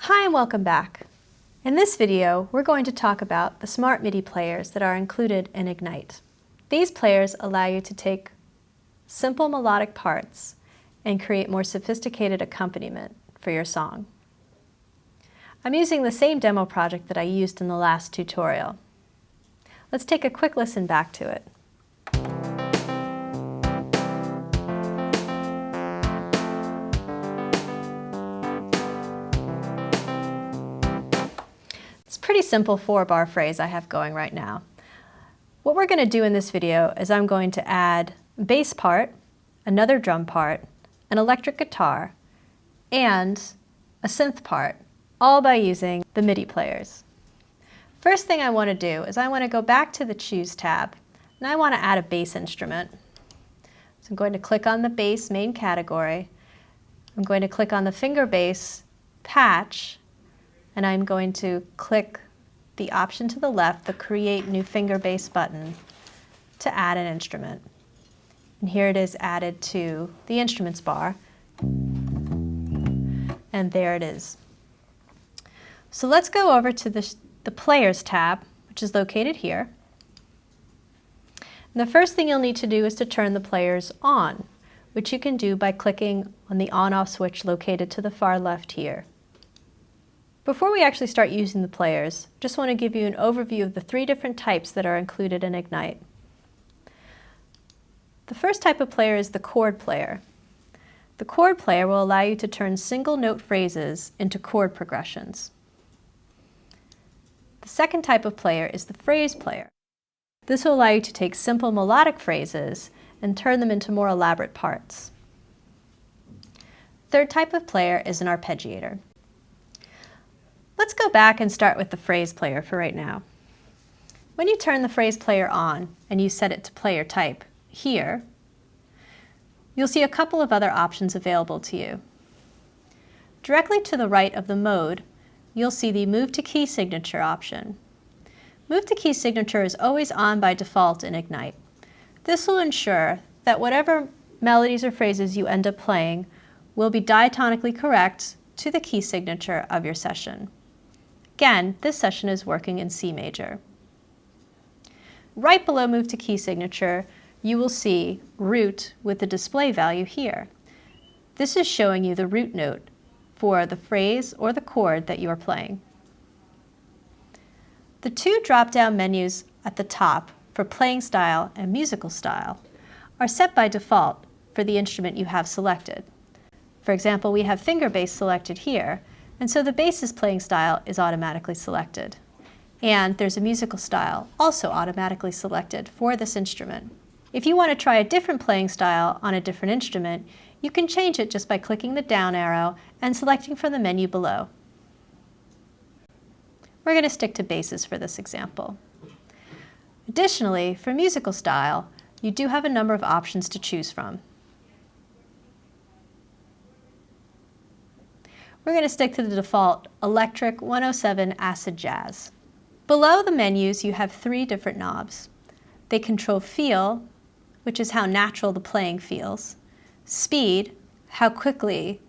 Hi and welcome back. In this video, we're going to talk about the Smart MIDI players that are included in Ignite. These players allow you to take simple melodic parts and create more sophisticated accompaniment for your song. I'm using the same demo project that I used in the last tutorial. Let's take a quick listen back to it. It's a pretty simple 4-bar phrase I have going right now. What we're going to do in this video is I'm going to add a bass part, another drum part, an electric guitar, and a synth part, all by using the MIDI players. First thing I want to do is I want to go back to the Choose tab, and I want to add a bass instrument. So I'm going to click on the bass main category. I'm going to click on the finger bass patch, and I'm going to click the option to the left, the Create New Finger Bass button, to add an instrument. And here it is added to the instruments bar. And there it is. So let's go over to the Players tab, which is located here. And the first thing you'll need to do is to turn the players on, which you can do by clicking on the on-off switch located to the far left here. Before we actually start using the players, I just want to give you an overview of the 3 different types that are included in Ignite. The first type of player is the Chord Player. The Chord Player will allow you to turn single note phrases into chord progressions. The second type of player is the Phrase Player. This will allow you to take simple melodic phrases and turn them into more elaborate parts. Third type of player is an Arpeggiator. Let's go back and start with the Phrase Player for right now. When you turn the Phrase Player on and you set it to player type here, you'll see a couple of other options available to you. Directly to the right of the mode, you'll see the Move to Key Signature option. Move to Key Signature is always on by default in Ignite. This will ensure that whatever melodies or phrases you end up playing will be diatonically correct to the key signature of your session. Again, this session is working in C major. Right below Move to Key Signature, you will see Root with the display value here. This is showing you the root note for the phrase or the chord that you are playing. The 2 drop-down menus at the top for playing style and musical style are set by default for the instrument you have selected. For example, we have finger bass selected here, and so the bass's playing style is automatically selected. And there's a musical style also automatically selected for this instrument. If you want to try a different playing style on a different instrument, you can change it just by clicking the down arrow and selecting from the menu below. We're going to stick to basses for this example. Additionally, for musical style, you do have a number of options to choose from. We're going to stick to the default Electric 107 Acid Jazz. Below the menus, you have 3 different knobs. They control Feel, which is how natural the playing feels, Speed, how quickly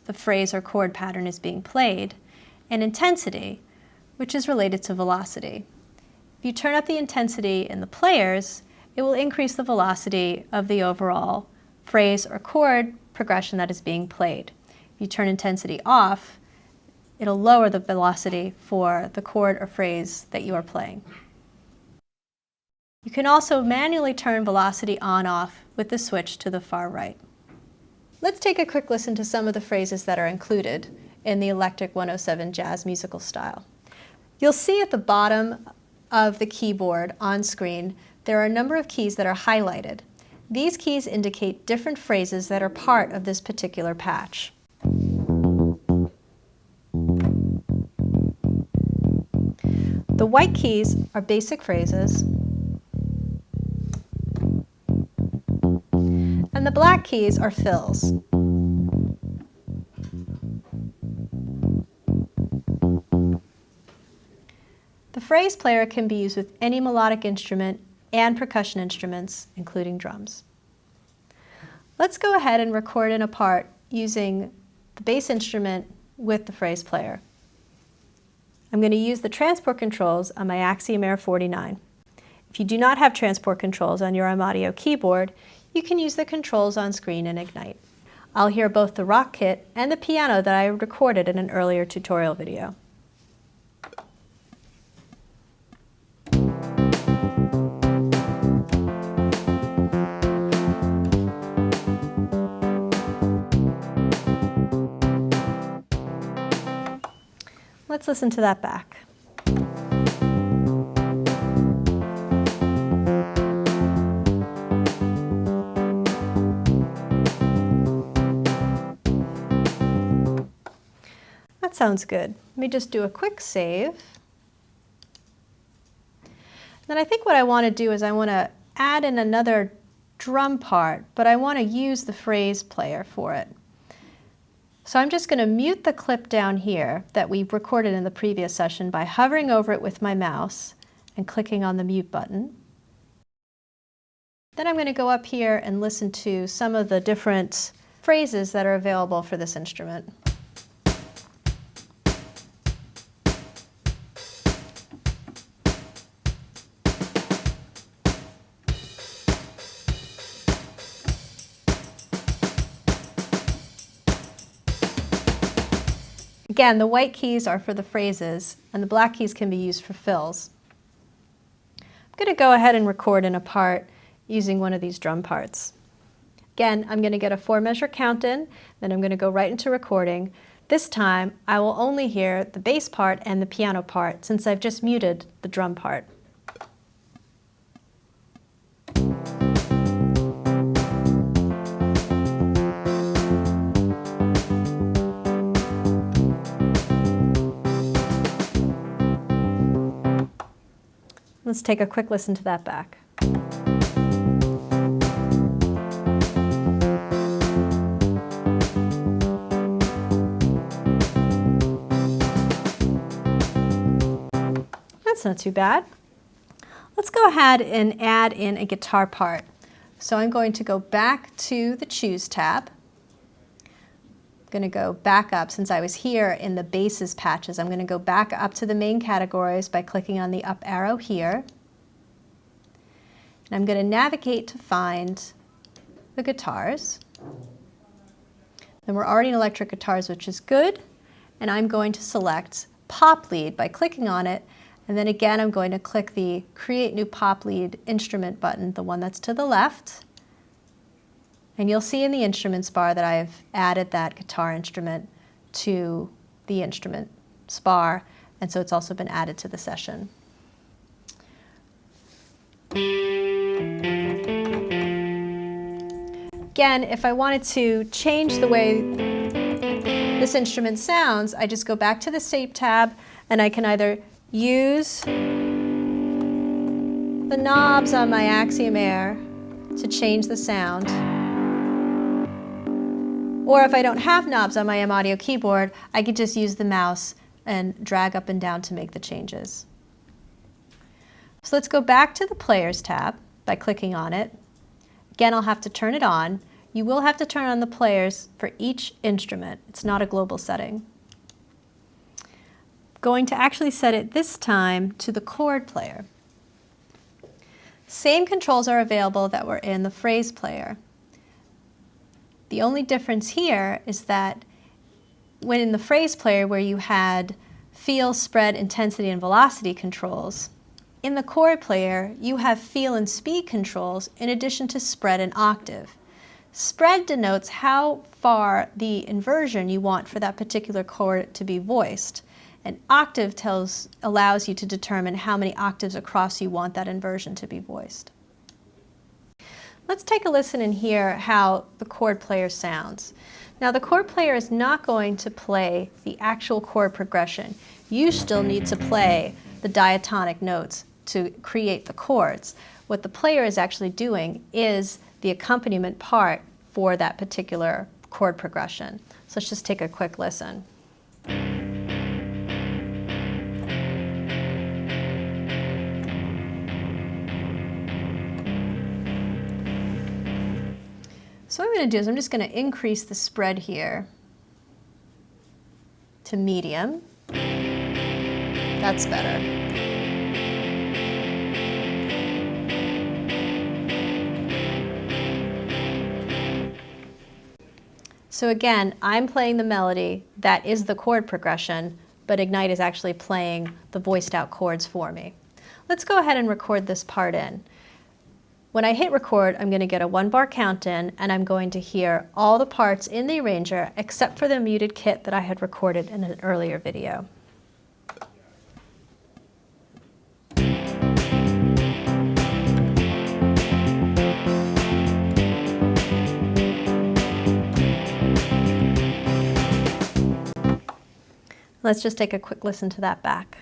the phrase or chord pattern is being played, and Intensity, which is related to velocity. If you turn up the intensity in the players, it will increase the velocity of the overall phrase or chord progression that is being played. If you turn intensity off, it'll lower the velocity for the chord or phrase that you are playing. You can also manually turn velocity on/off with the switch to the far right. Let's take a quick listen to some of the phrases that are included in the Electric 107 Jazz musical style. You'll see at the bottom of the keyboard on screen, there are a number of keys that are highlighted. These keys indicate different phrases that are part of this particular patch. The white keys are basic phrases, and the black keys are fills. The phrase player can be used with any melodic instrument and percussion instruments, including drums. Let's go ahead and record in a part using the bass instrument with the phrase player. I'm going to use the transport controls on my Accompaniment 49. If you do not have transport controls on your audio keyboard, you can use the controls on screen in Ignite. I'll hear both the rock kit and the piano that I recorded in an earlier tutorial video. Let's listen to that back. That sounds good. Let me just do a quick save. Then I think what I want to do is I want to add in another drum part, but I want to use the phrase player for it. So I'm just going to mute the clip down here that we recorded in the previous session by hovering over it with my mouse and clicking on the mute button. Then I'm going to go up here and listen to some of the different phrases that are available for this instrument. Again, the white keys are for the phrases, and the black keys can be used for fills. I'm going to go ahead and record in a part using one of these drum parts. Again, I'm going to get a 4-measure count in, then I'm going to go right into recording. This time, I will only hear the bass part and the piano part, since I've just muted the drum part. Let's take a quick listen to that back. That's not too bad. Let's go ahead and add in a guitar part. So I'm going to go back to the Choose tab. I'm going to go back up. Since I was here in the basses patches, I'm going to go back up to the main categories by clicking on the up arrow here. And I'm going to navigate to find the guitars. Then we're already in electric guitars, which is good. And I'm going to select Pop Lead by clicking on it. And then again, I'm going to click the Create New Pop Lead Instrument button, the one that's to the left. And you'll see in the instruments bar that I've added that guitar instrument to the instruments bar, and so it's also been added to the session. Again, if I wanted to change the way this instrument sounds, I just go back to the Shape tab, and I can either use the knobs on my Accompaniment to change the sound, or if I don't have knobs on my audio keyboard, I could just use the mouse and drag up and down to make the changes. So let's go back to the Players tab by clicking on it. Again, I'll have to turn it on. You will have to turn on the players for each instrument. It's not a global setting. Going to actually set it this time to the Chord Player. Same controls are available that were in the Phrase Player. The only difference here is that when in the Phrase Player where you had feel, spread, intensity, and velocity controls, in the Chord Player you have feel and speed controls in addition to spread and octave. Spread denotes how far the inversion you want for that particular chord to be voiced. And octave allows you to determine how many octaves across you want that inversion to be voiced. Let's take a listen and hear how the Chord Player sounds. Now the Chord Player is not going to play the actual chord progression. You still need to play the diatonic notes to create the chords. What the player is actually doing is the accompaniment part for that particular chord progression. So let's just take a quick listen. So what I'm going to do is I'm just going to increase the spread here to medium. And That's better. So again, I'm playing the melody, that is the chord progression, but Ignite is actually playing the voiced out chords for me. Let's go ahead and record this part in. When I hit record, I'm going to get a 1-bar count in, and I'm going to hear all the parts in the arranger except for the muted kit that I had recorded in an earlier video. Let's just take a quick listen to that back.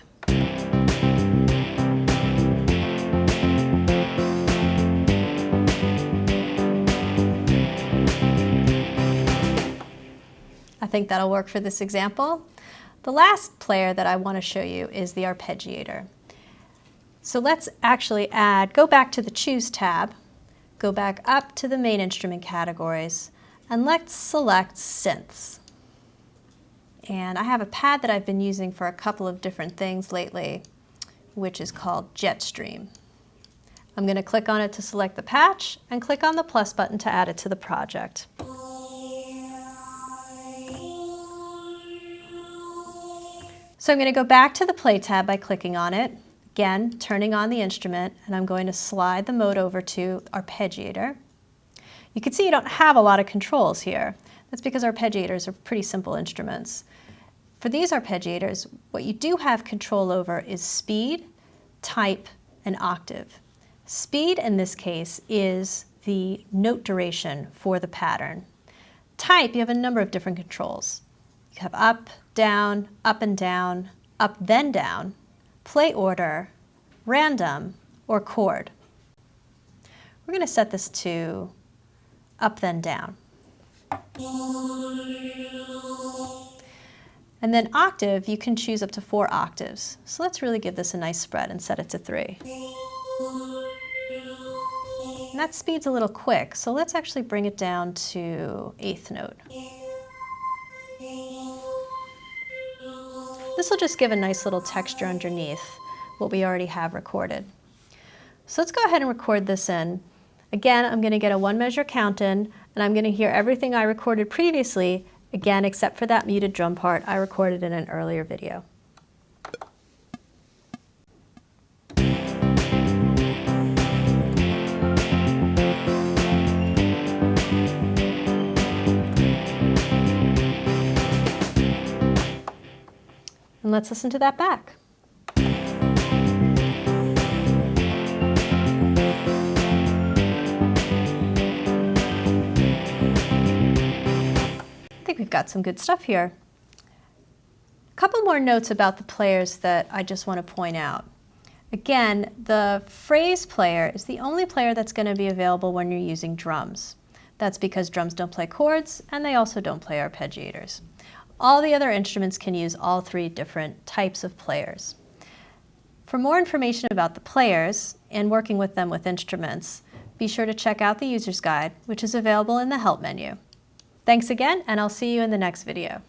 I think that'll work for this example. The last player that I want to show you is the Arpeggiator. So let's actually go back to the Choose tab, go back up to the main instrument categories, and let's select Synths. And I have a pad that I've been using for a couple of different things lately, which is called Jetstream. I'm going to click on it to select the patch and click on the plus button to add it to the project. So I'm going to go back to the Play tab by clicking on it, again turning on the instrument, and I'm going to slide the mode over to Arpeggiator. You can see you don't have a lot of controls here. That's because arpeggiators are pretty simple instruments. For these arpeggiators, what you do have control over is speed, type, and octave. Speed in this case is the note duration for the pattern. Type, you have a number of different controls. You have up, down, up and down, up then down, play order, random, or chord. We're going to set this to up then down. And then octave, you can choose up to 4 octaves. So let's really give this a nice spread and set it to 3. And that speed's a little quick, so let's actually bring it down to 8th note. This will just give a nice little texture underneath what we already have recorded. So let's go ahead and record this in. Again, I'm going to get a 1-measure count in, and I'm going to hear everything I recorded previously, again, except for that muted drum part I recorded in an earlier video. And let's listen to that back. I think we've got some good stuff here. A couple more notes about the players that I just want to point out. Again, the phrase player is the only player that's going to be available when you're using drums. That's because drums don't play chords, and they also don't play arpeggiators. All the other instruments can use all 3 different types of players. For more information about the players and working with them with instruments, be sure to check out the user's guide, which is available in the Help menu. Thanks again, and I'll see you in the next video.